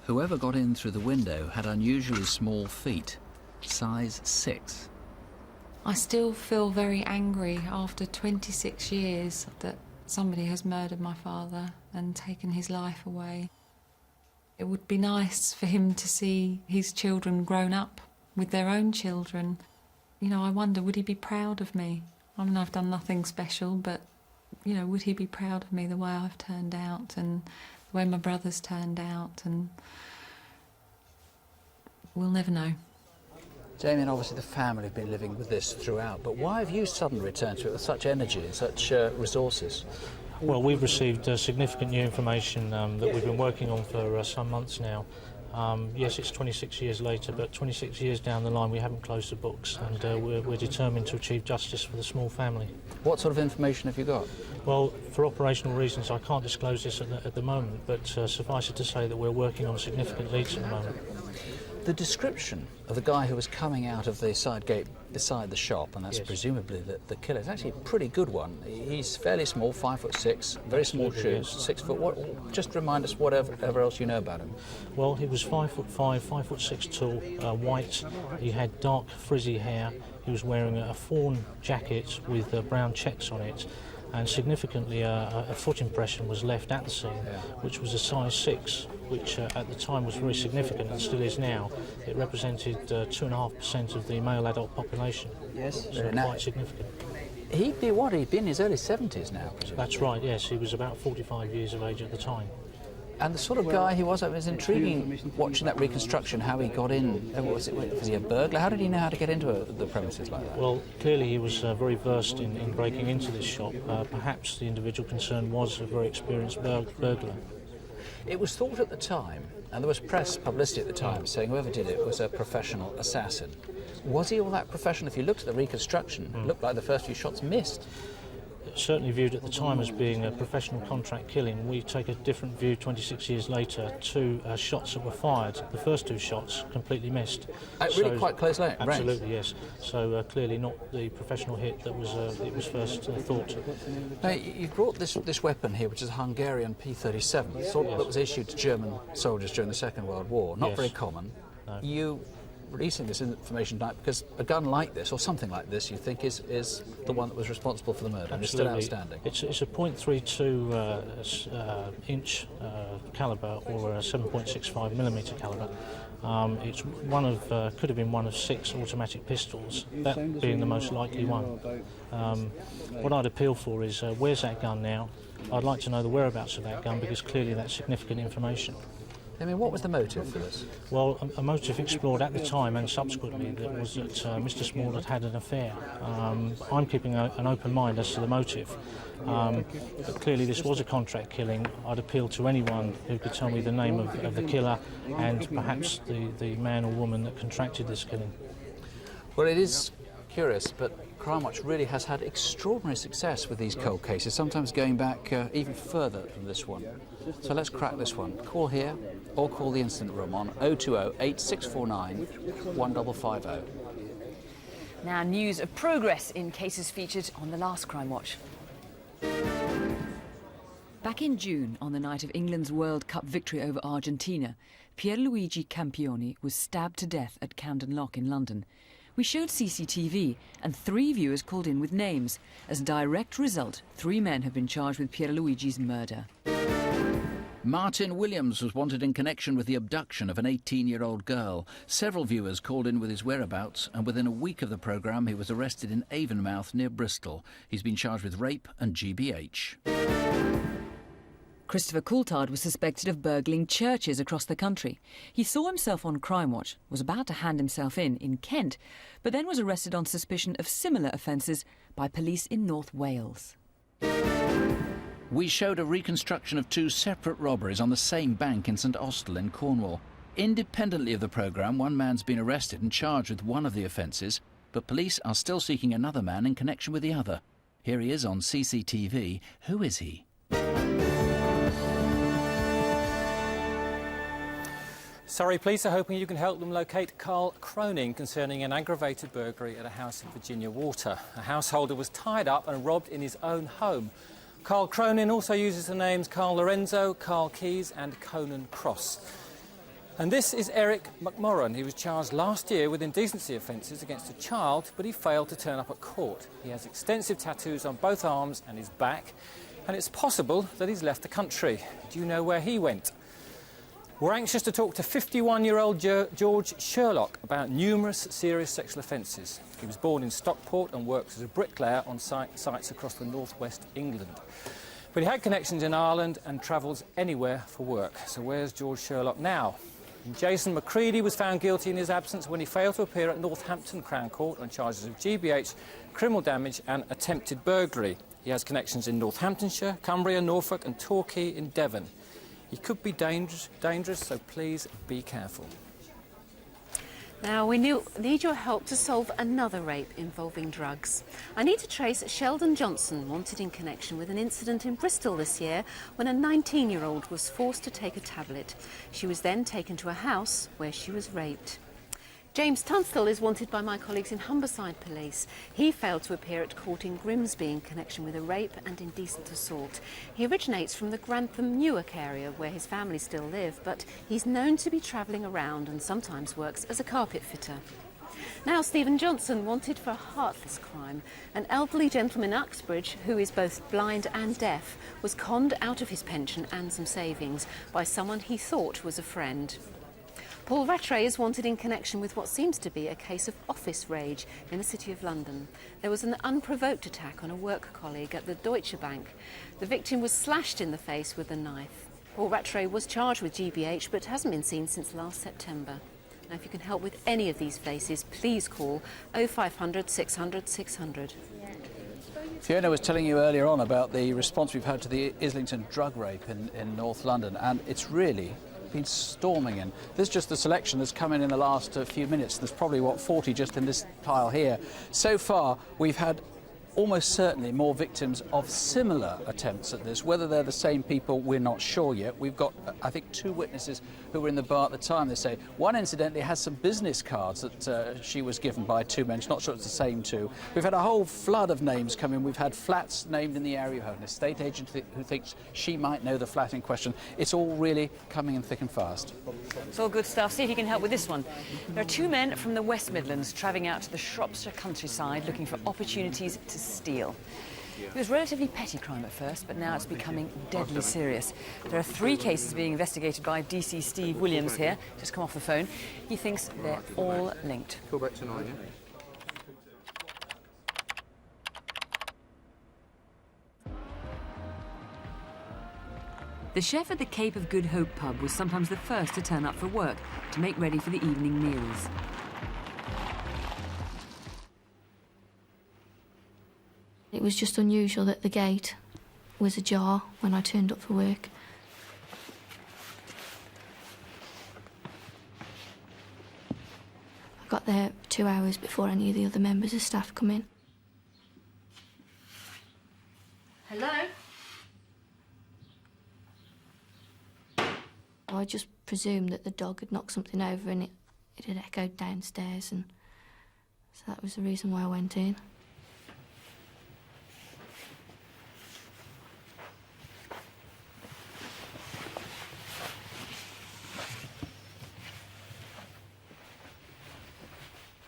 S2: Whoever got in through the window had unusually small feet, size 6.
S23: I still feel very angry after 26 years that somebody has murdered my father and taken his life away. It would be nice for him to see his children grown up with their own children. You know, I wonder, would he be proud of me? I mean, I've done nothing special, but, you know, would he be proud of me the way I've turned out and the way my brother's turned out? And we'll never know.
S2: Damien, obviously the family have been living with this throughout, but why have you suddenly returned to it with such energy and such resources?
S25: Well, we've received significant new information that we've been working on for some months now. Yes, it's 26 years later, but 26 years down the line we haven't closed the books, and we're determined to achieve justice for the small family.
S2: What sort of information have you got?
S25: Well, for operational reasons I can't disclose this at the moment, but suffice it to say that we're working on significant leads at the moment.
S2: The description of the guy who was coming out of the side gate beside the shop, and that's presumably the killer, is actually a pretty good one. He's fairly small, 5'6", very small shoes, 6 foot. What? Just remind us whatever else you know about him.
S25: Well, he was 5'5", 5'6" tall, white. He had dark frizzy hair. He was wearing a fawn jacket with brown checks on it. and significantly a foot impression was left at the scene, which was a size 6, which at the time was very significant and still is now. It represented 2.5% of the male adult population.
S2: Yes,
S25: so quite significant.
S2: He'd be what? He'd be in his early 70s now, presumably.
S25: That's right, yes. He was about 45 years of age at the time.
S2: And the sort of guy he was, it was intriguing watching that reconstruction, how he got in. Was he a burglar? How did he know how to get into the premises like that?
S25: Well, clearly he was very versed in breaking into this shop. Perhaps the individual concerned was a very experienced burglar.
S2: It was thought at the time, and there was press publicity at the time, saying whoever did it was a professional assassin. Was he all that professional? If you looked at the reconstruction, it looked like the first few shots missed.
S25: Certainly viewed at the time as being a professional contract killing. We take a different view 26 years later. 2 shots that were fired, the first 2 shots completely missed.
S2: Really quite close range?
S25: Absolutely, yes. So clearly not the professional hit that was it was first thought.
S2: Now, you've brought this weapon here, which is a Hungarian P-37, sort of that was issued to German soldiers during the Second World War. Not very common.
S25: No.
S2: You releasing this information tonight because a gun like this, or something like this, you think is the one that was responsible for the murder and is still outstanding?
S25: It's a .32 inch caliber or a 7.65mm caliber. It's one of could have been one of 6 automatic pistols, that being the most likely one. What I'd appeal for is where's that gun now? I'd like to know the whereabouts of that gun because clearly that's significant information.
S2: I mean, what was the motive for this?
S25: Well, a motive explored at the time and subsequently that was that Mr. Small had an affair. I'm keeping an open mind as to the motive, but clearly this was a contract killing. I'd appeal to anyone who could tell me the name of the killer and perhaps the man or woman that contracted this killing.
S2: Well, it is curious, but Crimewatch really has had extraordinary success with these cold cases, sometimes going back even further than this one. So let's crack this one. Call here or call the incident room on 020 8649 1550.
S1: Now, news of progress in cases featured on the last Crimewatch.
S14: Back in June, on the night of England's World Cup victory over Argentina, Pierluigi Campioni was stabbed to death at Camden Lock in London. We showed CCTV, and 3 viewers called in with names. As a direct result, 3 men have been charged with Pierluigi's murder.
S2: Martin Williams was wanted in connection with the abduction of an 18-year-old girl. Several viewers called in with his whereabouts, and within a week of the programme he was arrested in Avonmouth near Bristol. He's been charged with rape and GBH.
S14: Christopher Coulthard was suspected of burgling churches across the country. He saw himself on Crimewatch, was about to hand himself in Kent, but then was arrested on suspicion of similar offences by police in North Wales.
S2: We showed a reconstruction of 2 separate robberies on the same bank in St Austell in Cornwall. Independently of the programme, one man's been arrested and charged with one of the offences, but police are still seeking another man in connection with the other. Here he is on CCTV. Who is he?
S13: Surrey police are hoping you can help them locate Carl Cronin concerning an aggravated burglary at a house in Virginia Water. A householder was tied up and robbed in his own home. Carl Cronin also uses the names Carl Lorenzo, Carl Keys and Conan Cross. And this is Eric McMorran. He was charged last year with indecency offences against a child, but he failed to turn up at court. He has extensive tattoos on both arms and his back, and it's possible that he's left the country. Do you know where he went? We're anxious to talk to 51-year-old George Sherlock about numerous serious sexual offences. He was born in Stockport and works as a bricklayer on sites across the northwest England. But he had connections in Ireland and travels anywhere for work. So where's George Sherlock now? Jason McCready was found guilty in his absence when he failed to appear at Northampton Crown Court on charges of GBH, criminal damage and attempted burglary. He has connections in Northamptonshire, Cumbria, Norfolk and Torquay in Devon. He could be dangerous, so please be careful.
S3: Now, we need your help to solve another rape involving drugs. I need to trace Sheldon Johnson, wanted in connection with an incident in Bristol this year when a 19-year-old was forced to take a tablet. She was then taken to a house where she was raped. James Tunstall is wanted by my colleagues in Humberside Police. He failed to appear at court in Grimsby in connection with a rape and indecent assault. He originates from the Grantham Newark area where his family still live, but he's known to be travelling around and sometimes works as a carpet fitter. Now Stephen Johnson, wanted for a heartless crime. An elderly gentleman in Uxbridge, who is both blind and deaf, was conned out of his pension and some savings by someone he thought was a friend. Paul Rattray is wanted in connection with what seems to be a case of office rage in the City of London. There was an unprovoked attack on a work colleague at the Deutsche Bank. The victim was slashed in the face with a knife. Paul Rattray was charged with GBH but hasn't been seen since last September. Now, if you can help with any of these cases, please call 0500 600 600.
S2: Fiona was telling you earlier on about the response we've had to the Islington drug rape in North London, and it's really been storming in. This is just the selection that's come in the last few minutes. There's probably, 40 just in this pile here. So far, we've had almost certainly more victims of similar attempts at this. Whether they're the same people, we're not sure yet. We've got, I think, 2 witnesses who were in the bar at the time, they say. One, incidentally, has some business cards that she was given by 2 men. Not sure it's the same 2. We've had a whole flood of names come in. We've had flats named in the area. We've had an estate agent who thinks she might know the flat in question. It's all really coming in thick and fast.
S1: It's all good stuff. See if you can help with this one. There are 2 men from the West Midlands travelling out to the Shropshire countryside looking for opportunities to steal. It was relatively petty crime at first, but now it's becoming deadly serious. There are 3 cases being investigated by DC Steve Williams here, just come off the phone. He thinks they're all linked.
S4: Call back tonight, yeah?
S14: The chef at the Cape of Good Hope pub was sometimes the first to turn up for work to make ready for the evening meals.
S5: It was just unusual that the gate was ajar when I turned up for work. I got there 2 hours before any of the other members of staff come in.
S21: Hello?
S5: I just presumed that the dog had knocked something over and it had echoed downstairs, and so that was the reason why I went in.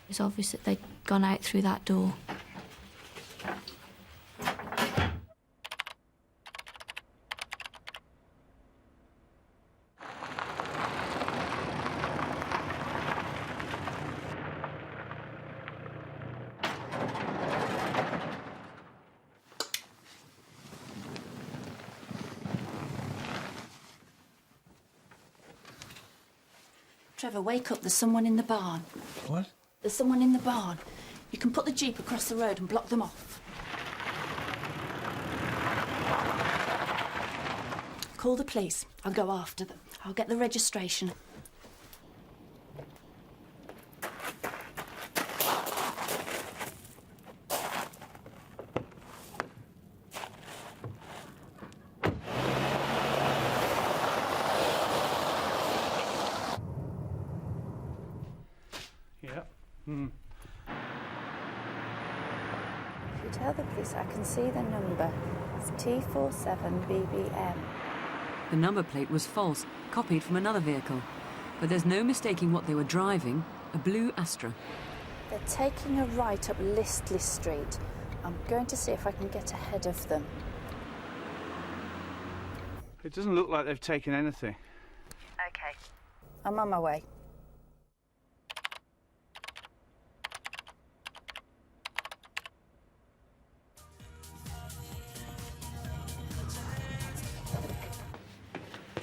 S5: It was obvious that they'd gone out through that door.
S21: Trevor, wake up. There's someone in the barn.
S22: What?
S21: There's someone in the barn. You can put the Jeep across the road and block them off. Call the police. I'll go after them. I'll get the registration.
S10: Yeah.
S21: If you tell the police I can see the number, it's T47BBM.
S14: The number plate was false, copied from another vehicle. But there's no mistaking what they were driving, a blue Astra.
S21: They're taking a right up Listley Street. I'm going to see if I can get ahead of them.
S10: It doesn't look like they've taken anything.
S21: OK. I'm on my way.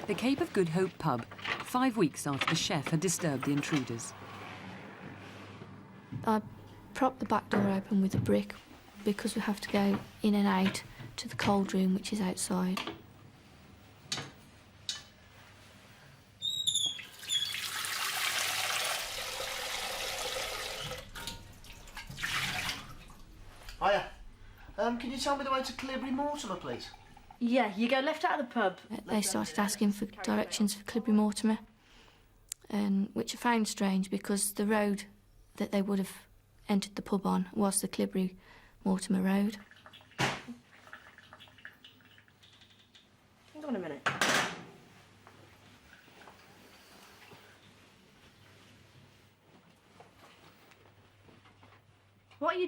S14: The Cape of Good Hope pub, 5 weeks after the chef had disturbed the intruders.
S5: I propped the back door open with a brick because we have to go in and out to the cold room, which is outside.
S6: Hiya. Can you tell me the way to Clibry Mortimer, please?
S21: Yeah, you go left out of the pub.
S5: They started asking for directions for Clibry Mortimer, which I found strange because the road that they would have entered the pub on was the Clibry Mortimer road.
S21: Hang on a minute.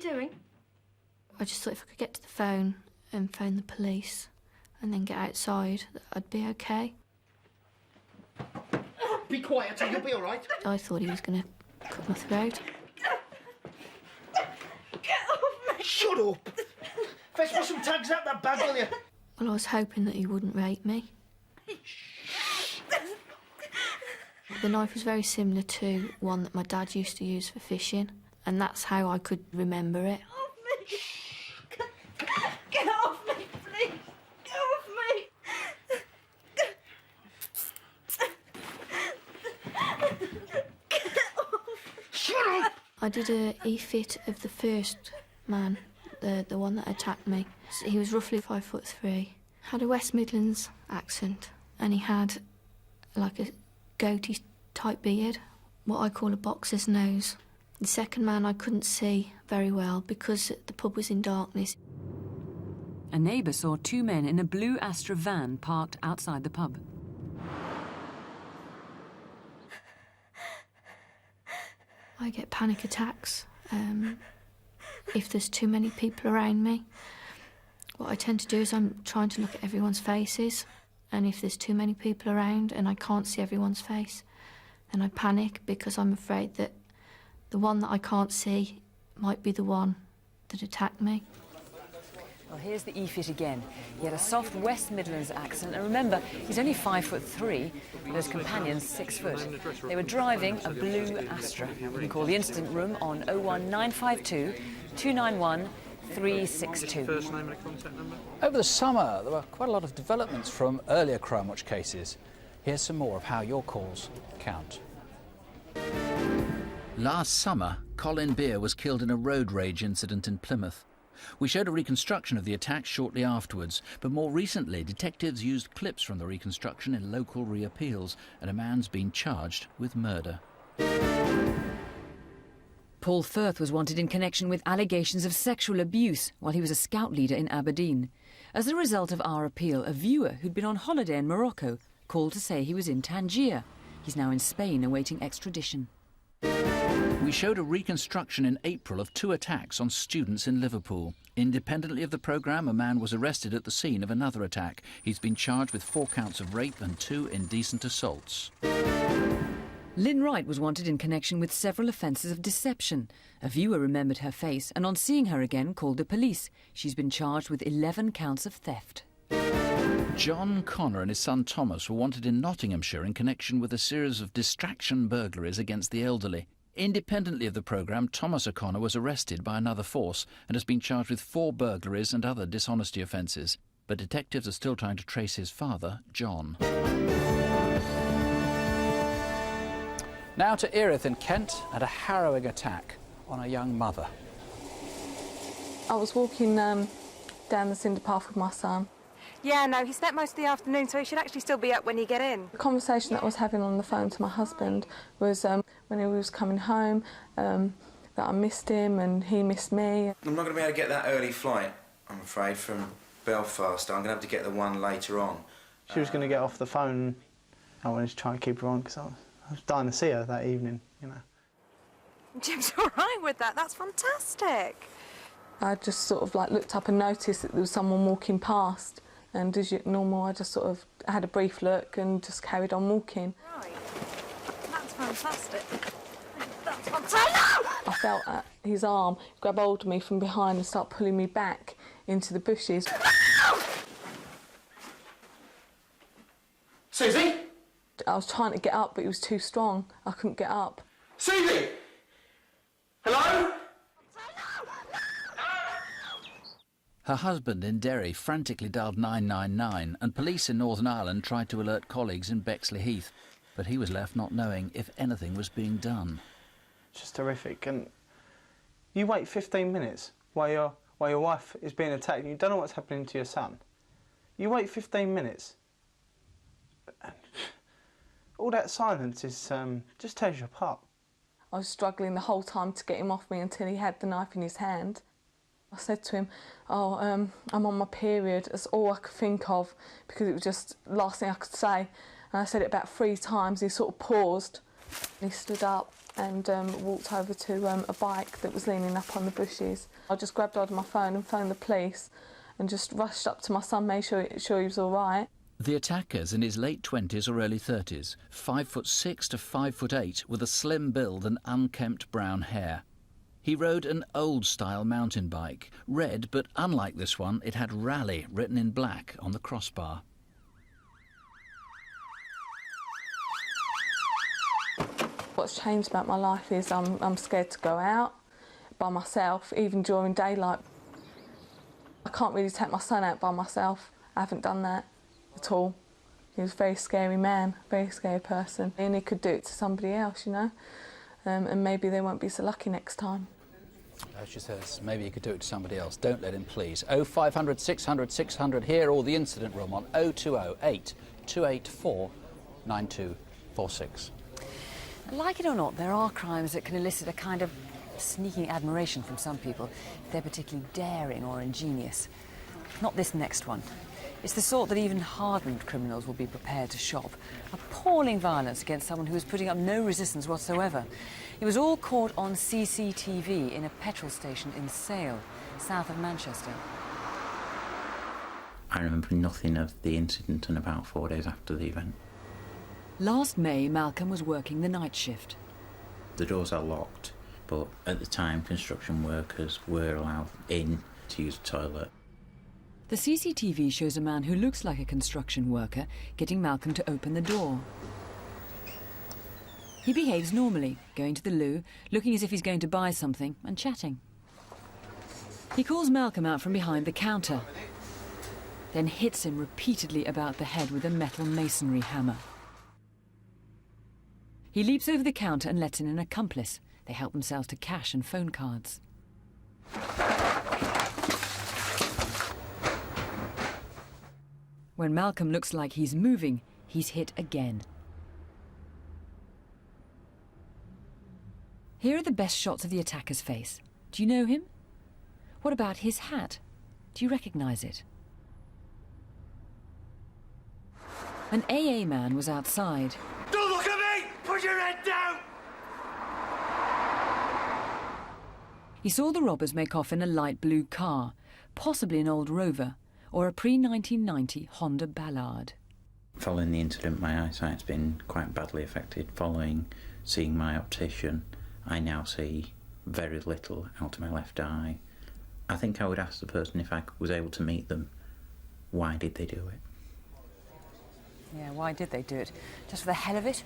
S5: doing? I just thought if I could get to the phone and phone the police and then get outside, that I'd be okay.
S6: Be quiet, you'll be all right.
S5: I thought he was going to cut my throat.
S6: Shut up! Fetch me some tags out that bag, will you?
S5: Well, I was hoping that he wouldn't rape me. The knife was very similar to one that my dad used to use for fishing, and that's how I could remember it.
S4: Get off me, please! Get off me!
S6: Shut up!
S5: I did a e-fit of the first man, the one that attacked me. He was roughly 5'3", had a West Midlands accent, and he had like a goatee type beard, what I call a boxer's nose. The second man I couldn't see very well because the pub was in darkness.
S14: A neighbour saw two men in a blue Astra van parked outside the pub.
S5: I get panic attacks if there's too many people around me. What I tend to do is I'm trying to look at everyone's faces, and if there's too many people around and I can't see everyone's face, then I panic because I'm afraid that the one that I can't see might be the one that attacked me.
S1: Well, here's the e-fit again. He had a soft West Midlands accent, and remember, he's only 5'3", but his companion's 6 foot. They were driving a blue Astra. You can call the incident room on 01952 291 362.
S2: First name and a contact number? Over the summer, there were quite a lot of developments from earlier Crimewatch cases. Here's some more of how your calls count. Last summer, Colin Beer was killed in a road rage incident in Plymouth. We showed a reconstruction of the attack shortly afterwards, but more recently, detectives used clips from the reconstruction in local reappeals, and a man's been charged with murder.
S14: Paul Firth was wanted in connection with allegations of sexual abuse while he was a scout leader in Aberdeen. As a result of our appeal, a viewer who'd been on holiday in Morocco called to say he was in Tangier. He's now in Spain awaiting extradition.
S2: We showed a reconstruction in April of 2 attacks on students in Liverpool. Independently of the programme, a man was arrested at the scene of another attack. He's been charged with 4 counts of rape and 2 indecent assaults.
S14: Lynn Wright was wanted in connection with several offences of deception. A viewer remembered her face and on seeing her again called the police. She's been charged with 11 counts of theft.
S2: John Connor and his son Thomas were wanted in Nottinghamshire in connection with a series of distraction burglaries against the elderly. Independently of the programme, Thomas O'Connor was arrested by another force and has been charged with 4 burglaries and other dishonesty offences. But detectives are still trying to trace his father, John. Now to Erith in Kent and a harrowing attack on a young mother.
S11: I was walking down the cinder path with my son.
S12: Yeah, no, he slept most of the afternoon, so he should actually still be up when you get in.
S11: The conversation that I was having on the phone to my husband was when he was coming home, that I missed him and he missed me.
S15: I'm not going to be able to get that early flight, I'm afraid, from Belfast. I'm going to have to get the one later on.
S10: She was going to get off the phone. I wanted to try and keep her on because I was dying to see her that evening, you know.
S12: Jim's all right with that. That's fantastic.
S11: I just sort of like looked up and noticed that there was someone walking past. And as normal, I just sort of had a brief look and just carried on walking.
S12: Right. That's fantastic. That's fantastic.
S11: I felt his arm grab hold of me from behind and start pulling me back into the bushes.
S6: Susie?
S11: I was trying to get up, but he was too strong. I couldn't get up.
S6: Susie! Hello?
S2: Her husband in Derry frantically dialed 999 and police in Northern Ireland tried to alert colleagues in Bexley Heath, but he was left not knowing if anything was being done.
S10: It's just horrific, and you wait 15 minutes while your wife is being attacked and you don't know what's happening to your son. You wait 15 minutes. All that silence is just tears you apart.
S11: I was struggling the whole time to get him off me until he had the knife in his hand. I said to him, I'm on my period. That's all I could think of because it was just the last thing I could say. And I said it about 3 times. He sort of paused and he stood up and walked over to a bike that was leaning up on the bushes. I just grabbed hold of my phone and phoned the police and just rushed up to my son, made sure he was all right.
S2: The attacker's in his late 20s or early 30s, 5'6" to 5'8", with a slim build and unkempt brown hair. He rode an old-style mountain bike, red, but unlike this one, it had Rally written in black on the crossbar.
S11: What's changed about my life is I'm scared to go out by myself, even during daylight. I can't really take my son out by myself. I haven't done that at all. He was a very scary man, very scary person, and he could do it to somebody else, you know, and maybe they won't be so lucky next time.
S2: As she says, maybe you could do it to somebody else. Don't let him, please. 0500 600 600 here, or the incident room on 020 8 284 9246.
S1: Like it or not, there are crimes that can elicit a kind of sneaking admiration from some people if they're particularly daring or ingenious. Not this next one. It's the sort that even hardened criminals will be prepared to shop. Appalling violence against someone who was putting up no resistance whatsoever. It was all caught on CCTV in a petrol station in Sale, south of Manchester.
S8: I remember nothing of the incident and about 4 days after the event.
S14: Last May, Malcolm was working the night shift.
S8: The doors are locked, but at the time construction workers were allowed in to use the toilet.
S14: The CCTV shows a man who looks like a construction worker getting Malcolm to open the door. He behaves normally, going to the loo, looking as if he's going to buy something, and chatting. He calls Malcolm out from behind the counter, then hits him repeatedly about the head with a metal masonry hammer. He leaps over the counter and lets in an accomplice. They help themselves to cash and phone cards. When Malcolm looks like he's moving, he's hit again. Here are the best shots of the attacker's face. Do you know him? What about his hat? Do you recognise it? An AA man was outside.
S17: Don't look at me! Put your head down!
S14: He saw the robbers make off in a light blue car, possibly an old Rover or a pre-1990 Honda Ballard.
S8: Following the incident, my eyesight's been quite badly affected. Following seeing my optician, I now see very little out of my left eye. I think I would ask the person, if I was able to meet them, why did they do it?
S1: Yeah, why did they do it? Just for the hell of it?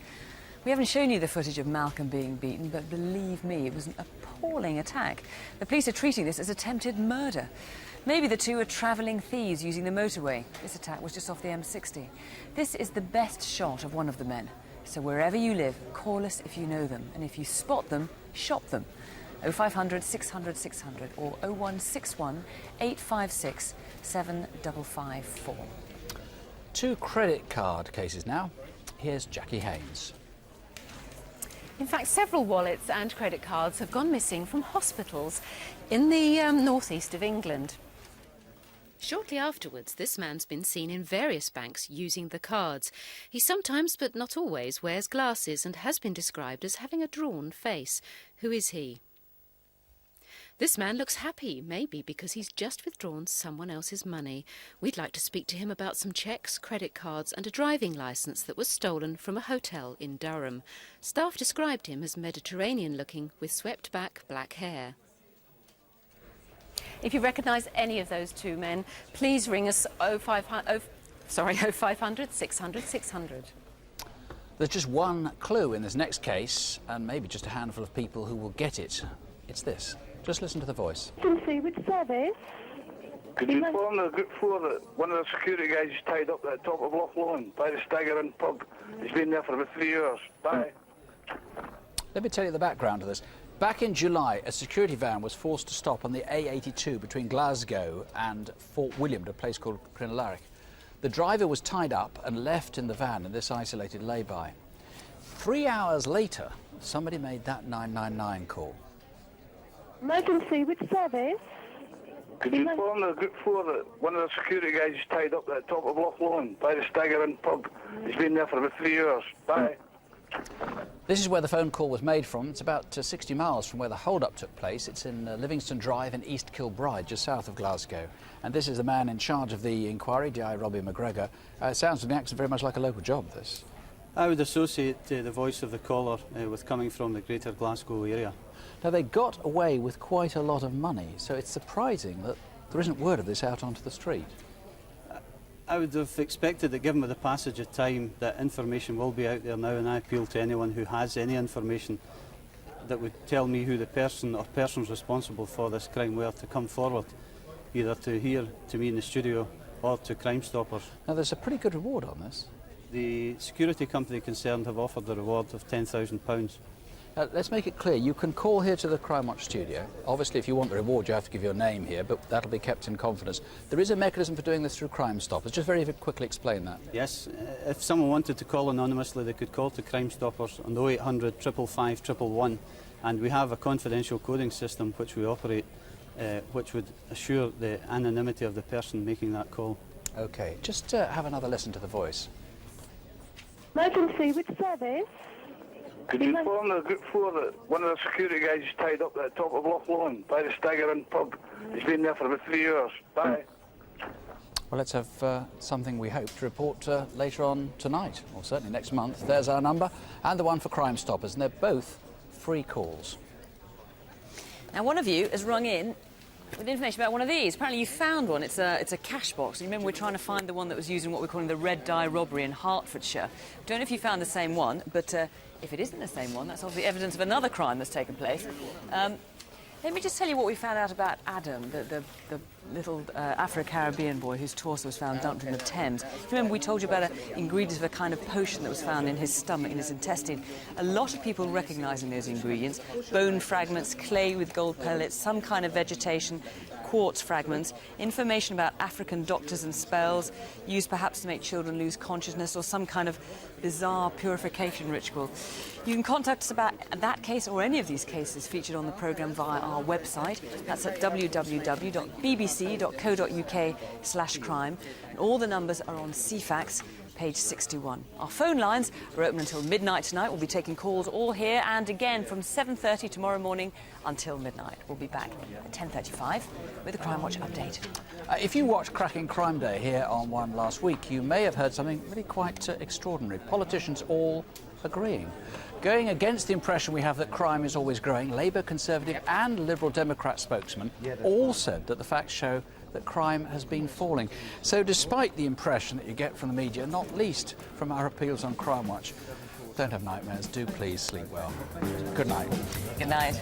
S1: We haven't shown you the footage of Malcolm being beaten, but believe me, it was an appalling attack. The police are treating this as attempted murder. Maybe the two are travelling thieves using the motorway. This attack was just off the M60. This is the best shot of one of the men. So wherever you live, call us if you know them. And if you spot them, shop them. 0500 600 600 or 0161 856 7554.
S2: 2 credit card cases now. Here's Jackie Haynes.
S3: In fact, several wallets and credit cards have gone missing from hospitals in the northeast of England. Shortly afterwards, this man's been seen in various banks using the cards. He sometimes, but not always, wears glasses and has been described as having a drawn face. Who is he? This man looks happy, maybe because he's just withdrawn someone else's money. We'd like to speak to him about some cheques, credit cards and a driving licence that was stolen from a hotel in Durham. Staff described him as Mediterranean-looking with swept-back black hair. If you recognise any of those two men, please ring us 0500 600 600.
S2: There's just one clue in this next case, and maybe just a handful of people who will get it. It's this. Just listen to the voice.
S18: Which service?
S19: Could you inform the group 4 that one of the security guys is tied up at the top of Loch Lomond by the Stagger Inn pub? He's been there for about 3 hours. Bye.
S2: Let me tell you the background to this. Back in July, a security van was forced to stop on the A82 between Glasgow and Fort William at a place called Crimewatch. The driver was tied up and left in the van in this isolated lay-by. 3 hours later, somebody made that 999 call.
S18: Emergency, which service?
S19: Could you inform the group 4 that one of the security guys is tied up at the top of Loch Lomond by the Stagger Inn pub? He's been there for about 3 hours. Bye.
S2: This is where the phone call was made from. It's about 60 miles from where the hold-up took place. It's in Livingston Drive in East Kilbride, just south of Glasgow. And this is the man in charge of the inquiry, D.I. Robbie McGregor. It sounds to me actually very much like a local job, this.
S7: I would associate the voice of the caller with coming from the greater Glasgow area.
S2: Now, they got away with quite a lot of money, so it's surprising that there isn't word of this out onto the street.
S7: I would have expected that, given with the passage of time, that information will be out there now, and I appeal to anyone who has any information that would tell me who the person or persons responsible for this crime were to come forward, either to here, to me in the studio, or to Crime Stoppers.
S2: Now, there's a pretty good reward on this.
S7: The security company concerned have offered a reward of £10,000.
S2: Let's make it clear, you can call here to the Crimewatch studio. Obviously, if you want the reward, you have to give your name here, but that'll be kept in confidence. There is a mechanism for doing this through Crime Stoppers. Just very quickly explain that.
S7: Yes, if someone wanted to call anonymously, they could call to Crime Stoppers on 0800 555 111, and we have a confidential coding system which we operate, which would assure the anonymity of the person making that call.
S2: OK, just have another listen to the voice.
S18: Emergency, which service?
S19: Could you inform the Group 4 that one of the security guys is tied up at the top of Loch Lomond by the Stagger Inn pub? He's been there for about 3 hours. Bye.
S2: Well, let's have something we hope to report later on tonight, or certainly next month. There's our number, and the one for Crime Stoppers, and they're both free calls.
S1: Now, one of you has rung in with information about one of these. Apparently you found one. It's a cash box. You remember we're trying to find the one that was used in what we're calling the red dye robbery in Hertfordshire. Don't know if you found the same one, but if it isn't the same one, that's obviously evidence of another crime that's taken place. Let me just tell you what we found out about Adam, the little Afro-Caribbean boy whose torso was found dumped in the Thames. Remember we told you about ingredients of a kind of potion that was found in his stomach, in his intestine. A lot of people recognising those ingredients: bone fragments, clay with gold pellets, some kind of vegetation, quartz fragments, information about African doctors and spells, used perhaps to make children lose consciousness, or some kind of bizarre purification ritual. You can contact us about that case or any of these cases featured on the programme via our website. That's at www.bbc.co.uk/crime. And all the numbers are on CFAX, page 61. Our phone lines are open until midnight tonight. We'll be taking calls all here and again from 7:30 tomorrow morning until midnight. We'll be back at 10:35 with a Crimewatch update.
S2: If you watched Cracking Crime Day here on One last week, you may have heard something really quite extraordinary. Politicians all agreeing. Going against the impression we have that crime is always growing, Labour, Conservative and Liberal Democrat spokesmen all said that the facts show that crime has been falling. So despite the impression that you get from the media, not least from our appeals on Crimewatch, don't have nightmares, do please sleep well. Good night.
S1: Good night.